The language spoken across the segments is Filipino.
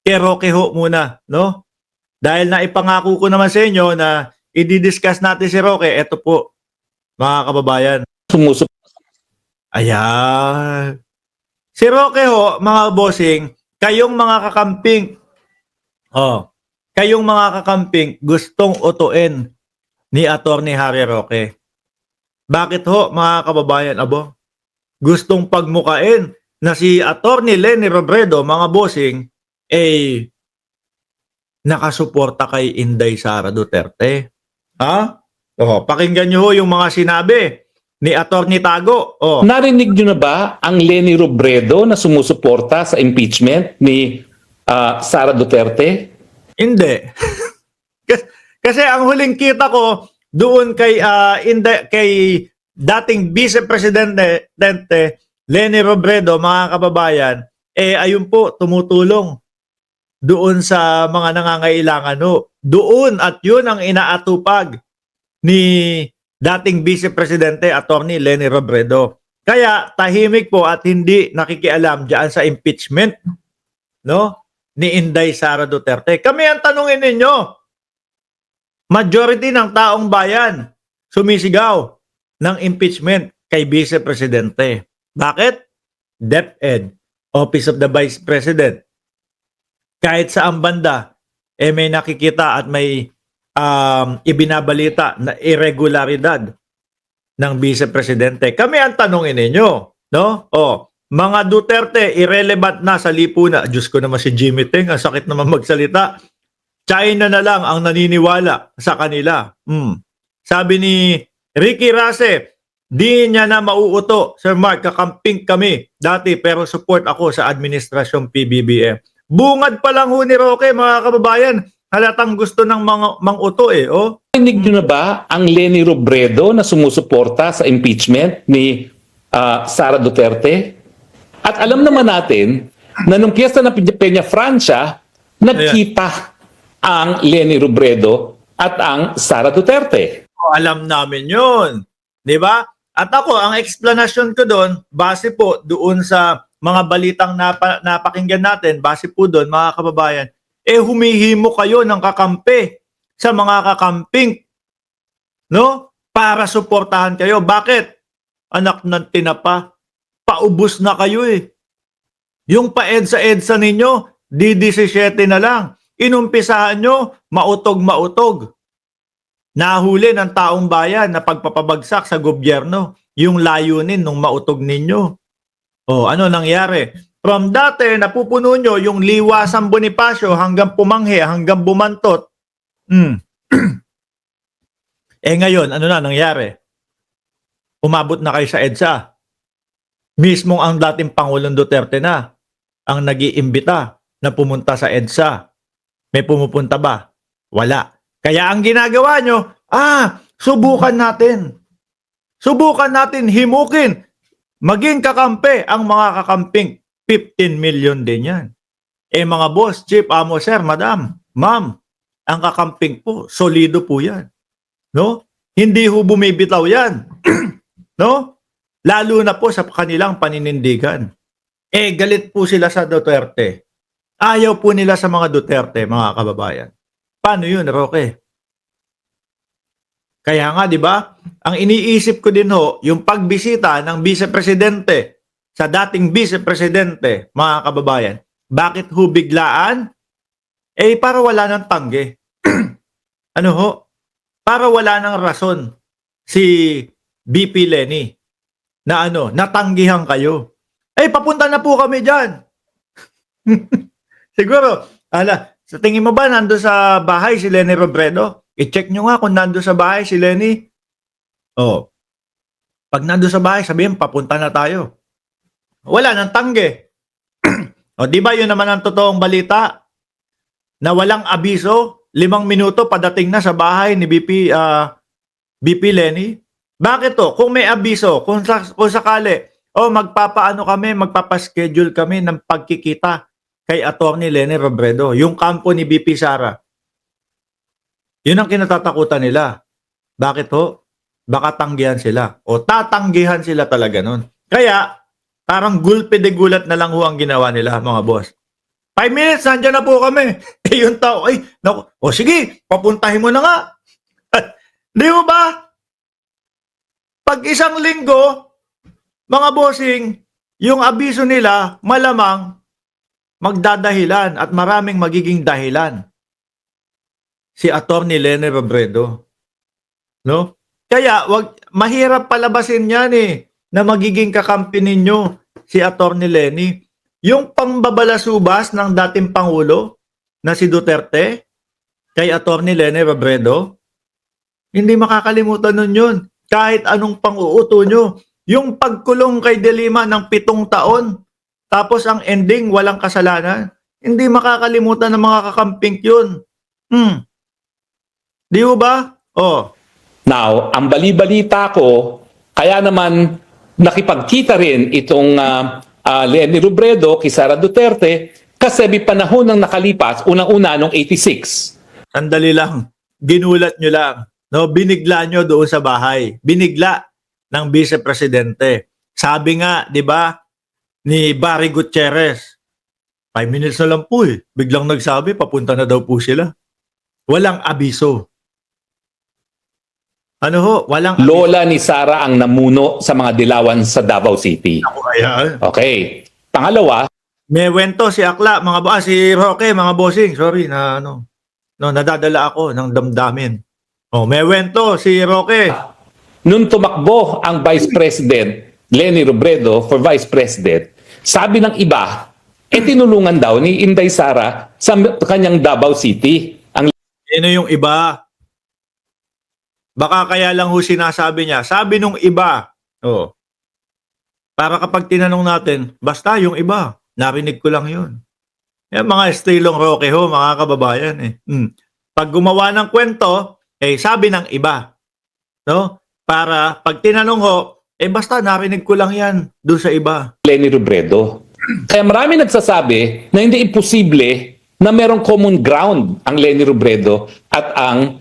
kay Roque ho muna, no? Dahil na ipangako ko naman sa inyo na i-discuss natin si Roque, eto po, mga kababayan. Sumusuporta. Ayan. Si Roque ho, mga bossing, kayong mga kakamping, kayong mga kakamping gustong utuin ni Attorney Harry Roque. Bakit ho, mga kababayan, abo? Gustong pagmukain na si Attorney Leni Robredo, mga bossing, nakasuporta kay Inday Sara Duterte. Ha? Pakinggan nyo ho yung mga sinabi ni Attorney Tago. Narinig nyo na ba ang Leni Robredo na sumusuporta sa impeachment ni Sara Duterte? Hindi. Kasi ang huling kita ko doon kay dating Vice Presidente Leni Robredo, mga kababayan, ayun po, tumutulong doon sa mga nangangailangan ho. Doon, at yun ang inaatupag ni dating Vice Presidente Attorney Leni Robredo. Kaya tahimik po at hindi nakikialam diyan sa impeachment, no, ni Inday Sara Duterte. Kami ang tanungin ninyo. Majority ng taong bayan sumisigaw ng impeachment kay Vice Presidente. Bakit? DepEd, Office of the Vice President. Kahit sa banda, may nakikita at may ibinabalita na irregularidad ng Vice Presidente. Kami ang tanongin ninyo, no? Mga Duterte, irrelevant na sa lipunan. Diyos ko naman si Jimmy Teng, ang sakit naman magsalita. China na lang ang naniniwala sa kanila. Sabi ni Ricky Rase, di niya na mauuto. Sir Mark, kakamping kami dati pero support ako sa administrasyong PBBM. Bungad pa lang ho ni Roque, mga kababayan. Halatang gusto ng mga mang-uto Narinig nyo na ba ang Leni Robredo na sumusuporta sa impeachment ni Sara Duterte? At alam naman natin na nung piyesta ng Peña Francia, nagkita ang Leni Robredo at ang Sara Duterte. Alam namin yun. Di ba? At ako, ang explanation ko doon, base po doon sa mga balitang napakinggan natin, base po doon, mga kababayan, humihimo kayo ng kakampi sa mga kakamping, no? Para suportahan kayo. Bakit? Anak ng tinapa, paubos na kayo Yung pa-EDSA ninyo, D17 na lang. Inumpisahan nyo, mautog-mautog. Nahuli ng taong bayan na pagpapabagsak sa gobyerno yung layunin ng mautog ninyo. Ano nangyari? From dati, napupuno nyo yung Liwasang Bonifacio hanggang Pumanghe, hanggang Bumantot. Ngayon, ano na nangyari? Umabot na kayo sa EDSA. Mismong ang dating Pangulong Duterte na ang nag-iimbita na pumunta sa EDSA. May pumupunta ba? Wala. Kaya ang ginagawa nyo, subukan natin. Subukan natin himukin. Maging kakampi ang mga kakamping. 15 million din yan. Mga boss, chief, amo, sir, madam, ma'am, ang kakamping po, solido po yan. No? Hindi ho bumibitaw yan. No? Lalo na po sa kanilang paninindigan. Galit po sila sa Duterte. Ayaw po nila sa mga Duterte, mga kababayan. Paano yun, Roque? Kaya nga, di ba? Ang iniisip ko din ho, yung pagbisita ng Vice Presidente sa dating Vice Presidente, mga kababayan. Bakit ho biglaan? Para wala ng tanggi. Ano ho? Para wala ng rason si VP Leni na natanggihan kayo. Papunta na po kami dyan. Siguro, sa tingin mo ba nando sa bahay si Leni Robredo? I-check nyo nga kung nando sa bahay si Leni. Pag nando sa bahay, sabihin, papunta na tayo. Wala nang tanggi. Di ba yun naman ang totoong balita? Na walang abiso, 5 minuto padating na sa bahay ni VP Leni. Bakit to? Kung may abiso, kung sakali, magpapaano kami, magpapaschedule kami ng pagkikita kay Attorney Leni Robredo, yung kampo ni VP Sara. Yun ang kinatatakutan nila. Bakit ho? Baka tanggihan sila. O tatanggihan sila talaga nun. Kaya, parang gulpe de gulat na lang ho ang ginawa nila, mga boss. 5 minutes, nandyan na po kami. Eh, yung tao, ay, naku, o sige, papuntahin mo na nga. Di mo ba? Pag isang linggo, mga bossing, yung abiso nila, malamang magdadahilan at maraming magiging dahilan. Si Atty. Leni Robredo. No? Kaya, mahirap palabasin yan na magiging kakampi ninyo si Atty. Leni. Yung pangbabalasubas ng dating Pangulo na si Duterte kay Atty. Leni Robredo, hindi makakalimutan nun yun. Kahit anong pang-uuto nyo. Yung pagkulong kay De Lima ng 7 taon, tapos ang ending, walang kasalanan. Hindi makakalimutan ng mga kakamping yun. Di ba? Oh. Now, ang bali-balita ko, kaya naman nakipagkita rin itong Leni Robredo kay Sara Duterte kasi may panahon ng nakalipas, unang-una nung 86. Sandali lang. Ginulat nyo lang. No, binigla nyo doon sa bahay. Binigla ng Vice Presidente. Sabi nga, di ba, ni Barry Gutierrez, 5 minutes na lang po Biglang nagsabi, papunta na daw po sila. Walang abiso. Ano ho? Walang abiso. Lola ni Sara ang namuno sa mga dilawan sa Davao City. Ako kaya. Okay. Pangalawa, May wento si Akla, si Roque, mga bossing. Sorry na nadadala ako ng damdamin. Oh, may wento si Roque. nung tumakbo ang Vice President Leni Robredo for Vice President, sabi ng iba, tinulungan daw ni Inday Sara sa kanyang Davao City. Sino yung iba? Baka kaya lang ho sinasabi niya. Sabi nung iba. Oh. Para kapag tinanong natin, basta yung iba. Narinig ko lang yun. Yan mga estilong Roque ho, mga kababayan. Pag gumawa ng kwento, sabi ng iba. No? Para pag tinanong ho, basta narinig ko lang yan doon sa iba. Leni Robredo. Kaya marami nagsasabi na hindi imposible na merong common ground ang Leni Robredo at ang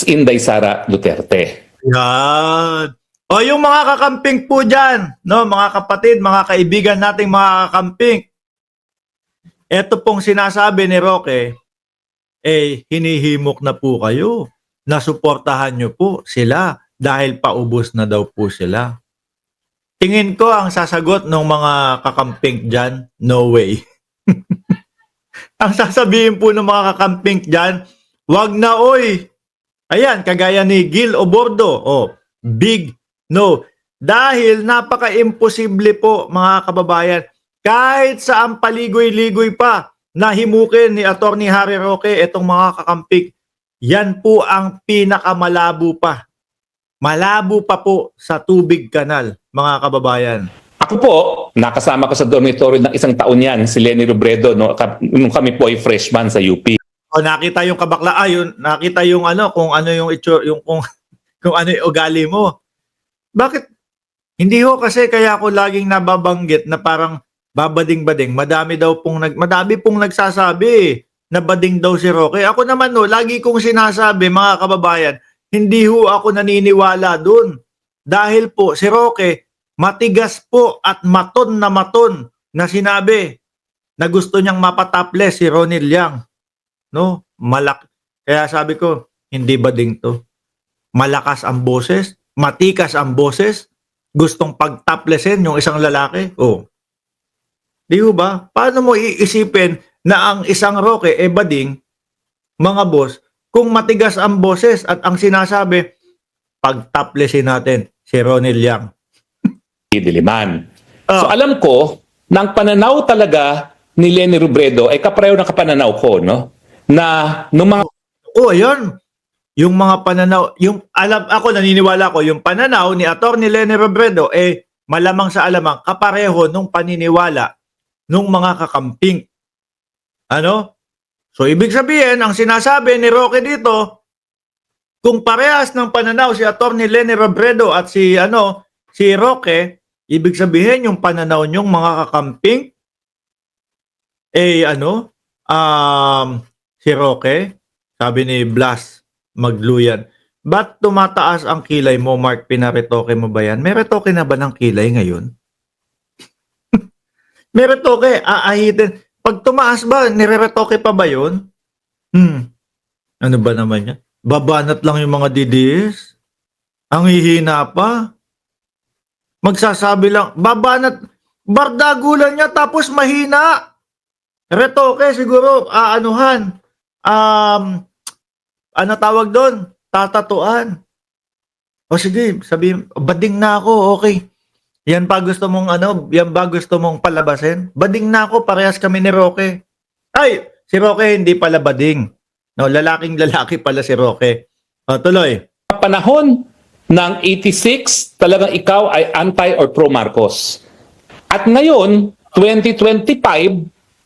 Inday Sara Duterte. Yan. O yung mga kakamping po dyan, no, mga kapatid, mga kaibigan nating mga kakamping, eto pong sinasabi ni Roque, hinihimok na po kayo. Nasuportahan nyo po sila dahil paubos na daw po sila. Tingin ko ang sasagot ng mga kakamping dyan, no way. Ang sasabihin po ng mga kakamping dyan, wag na oy. Ayan, kagaya ni Gil Obordo. Big no. Dahil napaka-imposible po mga kababayan, kahit saan paligoy-ligoy pa, nahimukin ni Atty. Harry Roque itong mga kakamping, yan po ang pinakamalabo pa. Malabo pa po sa tubig kanal, mga kababayan. Ako po, nakasama ko sa dormitory ng isang taon yan, si Leni Robredo, nung kami po ay freshman sa UP. Nakita yung kabakla, nakita yung kung ano yung kung ano yung ugali mo. Bakit? Hindi ho kasi kaya ako laging nababanggit na parang babading-bading. Madami pong nagsasabi na bading daw si Roque. Ako naman lagi kong sinasabi mga kababayan, hindi ho ako naniniwala dun. Dahil po si Roque matigas po at maton na sinabi na gusto niyang mapataples si Ronnie Liang. No? Kaya sabi ko, hindi bading to. Malakas ang boses, matikas ang boses, gustong pagtaplesin yung isang lalaki. Di ba? Paano mo iisipin na ang isang Roque bading, mga boss, kung matigas ang boses at ang sinasabi, pagtaplesin natin si Ronnie Liang. Diliman. So alam ko, ng pananaw talaga ni Leni Robredo ay kapareho ng kapananaw ko, no? Na nung mga ayun. Yung mga pananaw, ako naniniwala ko, yung pananaw ni Atty. Leni Robredo malamang sa alamang kapareho nung paniniwala nung mga kakamping. Ano? So ibig sabihin, ang sinasabi ni Roque dito, kung parehas ng pananaw si Atty. Leni Robredo at si Roque, ibig sabihin yung pananaw nyong mga kakamping si Roque, sabi ni Blas Magluyan, ba't tumataas ang kilay mo, Mark? Pinaretoke mo ba yan? May retoke na ba ng kilay ngayon? May retoke, aahitin. Pag tumaas ba, nireretoke pa ba yun? Ano ba naman yan? Babanat lang yung mga DDS? Ang hihina pa? Magsasabi lang, babanat, bardagulan niya tapos mahina. Retoke siguro, ano tawag doon? Tatatuan. O sige, sabihin, bading na ako, okay. Yan ba gusto mong yan ba gusto mong palabasin? Bading na ako, parehas kami ni Roque. Ay, si Roque hindi pala bading. No, lalaking lalaki pala si Roque. O, tuloy. Panahon ng 86, talagang ikaw ay anti or pro Marcos. At ngayon, 2025,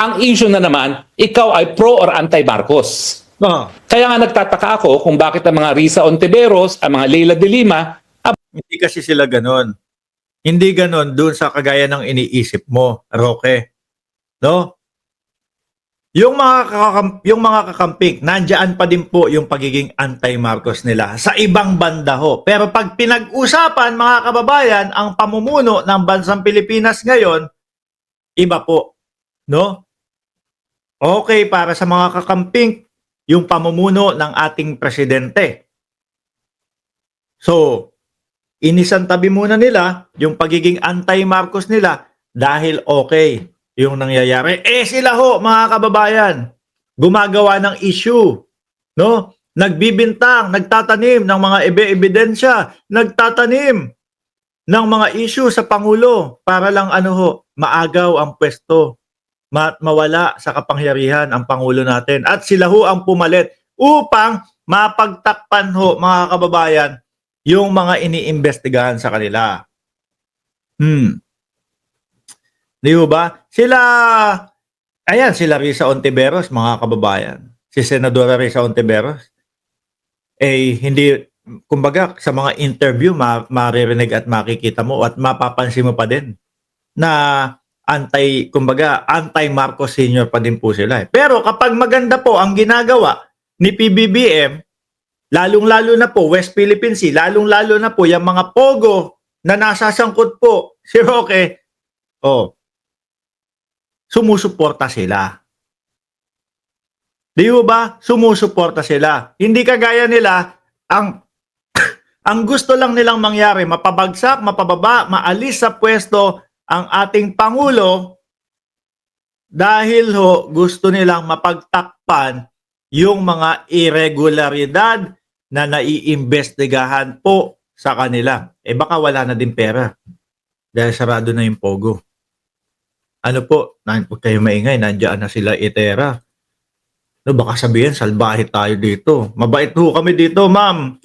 ang issue na naman, ikaw ay pro or anti Marcos. Oh, Kaya nga nagtataka ako kung bakit ang mga Risa Ontiveros, ang mga Leila de Lima, hindi kasi sila ganon. Hindi ganon doon sa kagaya ng iniisip mo, Roque. No? Yung mga kakamping, nandiyan pa din po yung pagiging anti-Marcos nila sa ibang banda ho. Pero pag pinag-usapan, mga kababayan, ang pamumuno ng bansang Pilipinas ngayon, iba po. No? Okay para sa mga kakamping, yung pamumuno ng ating presidente. So, inisantabi muna nila yung pagiging anti-Marcos nila dahil okay yung nangyayari. Sila ho, mga kababayan, gumagawa ng issue, no? Nagbibintang, nagtatanim ng mga ebidensya, nagtatanim ng mga issue sa Pangulo para lang maagaw ang pwesto, mawala sa kapangyarihan ang Pangulo natin. At sila ho ang pumalit upang mapagtakpan ho, mga kababayan, yung mga iniimbestigahan sa kanila. Di ba? Sila Risa Ontiveros, mga kababayan. Si Senadora Risa Ontiveros, hindi, kumbaga, sa mga interview, maririnig at makikita mo at mapapansin mo pa din na anti-Marcos Senior pa din po sila. Pero kapag maganda po ang ginagawa ni PBBM, lalong-lalo na po, West Philippine Sea, lalong-lalo na po, yung mga pogo na nasasangkot po, si Roque, sumusuporta sila. Di ba? Sumusuporta sila. Hindi kagaya nila, ang gusto lang nilang mangyari, mapabagsak, mapababa, maalis sa pwesto ang ating Pangulo dahil gusto nilang mapagtakpan yung mga irregularidad na naiimbestigahan po sa kanila. Baka wala na din pera dahil sarado na yung pogo. Ano po, huwag kayo maingay, nandiyan na sila itera. Baka sabihin, salbahe tayo dito. Mabait ho kami dito, ma'am.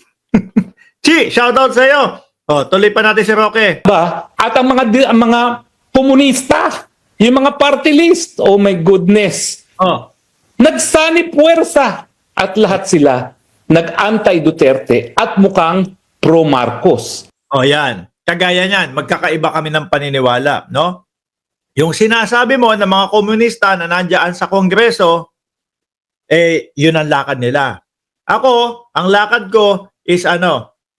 Chi, shoutout sa iyo. Tuloy pa natin si Roque. at ang mga komunista, yung mga party list, oh my goodness, nagsani puwersa at lahat sila nag-anti-Duterte at mukhang pro-Marcos. Yan. Kagaya niyan, magkakaiba kami ng paniniwala, no? Yung sinasabi mo ng mga komunista na nandiyan sa Kongreso, yun ang lakad nila. Ako, ang lakad ko is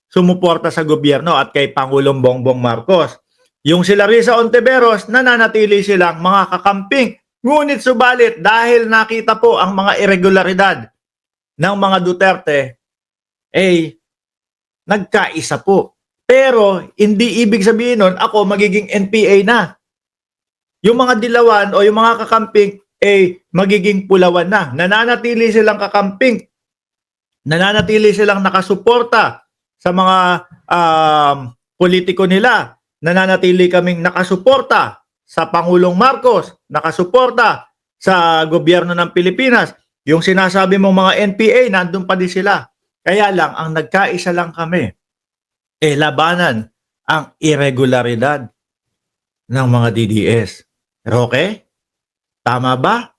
sumuporta sa gobyerno at kay Pangulong Bongbong Marcos. Yung sila Risa Ontiveros, nananatili silang mga kakamping. Ngunit subalit, dahil nakita po ang mga irregularidad ng mga Duterte, nagkaisa po. Pero, hindi ibig sabihin nun, ako magiging NPA na. Yung mga dilawan o yung mga kakamping, magiging pulawan na. Nananatili silang kakamping. Nananatili silang nakasuporta sa mga politiko nila. Nananatili kaming nakasuporta sa Pangulong Marcos, nakasuporta sa gobyerno ng Pilipinas. Yung sinasabi mong mga NPA, nandun pa din sila. Kaya lang, ang nagkaisa lang kami, labanan ang irregularidad ng mga DDS. Roque? Tama ba?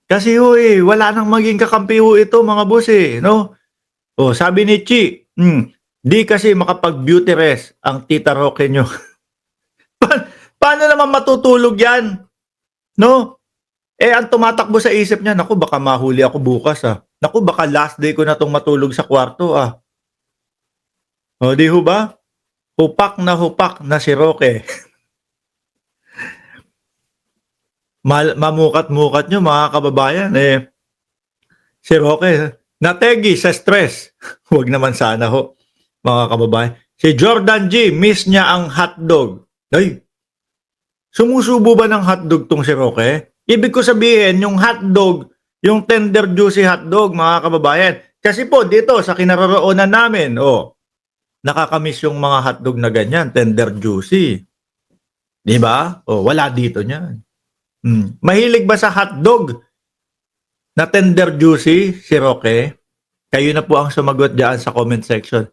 Kasi wala nang maging kakampi ito, mga boss no? Sabi ni Chi, di kasi makapag-beauty rest ang Tita Roque nyo. Paano naman matutulog yan? No? Ang tumatakbo sa isip niya, naku, baka mahuli ako bukas Naku, baka last day ko na itong matulog sa kwarto di ho ba? Hupak na si Roque. mamukat-mukat nyo mga kababayan. Si Roque, nategi sa stress. Huwag naman sana ho, mga kababayan. Si Jordan G, miss niya ang hotdog. Ay, sumusubo ba ng hotdog tong si Roque? Ibig ko sabihin, yung hotdog, yung tender juicy hotdog, mga kababayan. Kasi po, dito sa kinaroroonan namin, nakakamiss yung mga hotdog na ganyan, tender juicy. Di ba? Wala dito niyan. Mahilig ba sa hotdog na tender juicy si Roque? Kayo na po ang sumagot dyan sa comment section.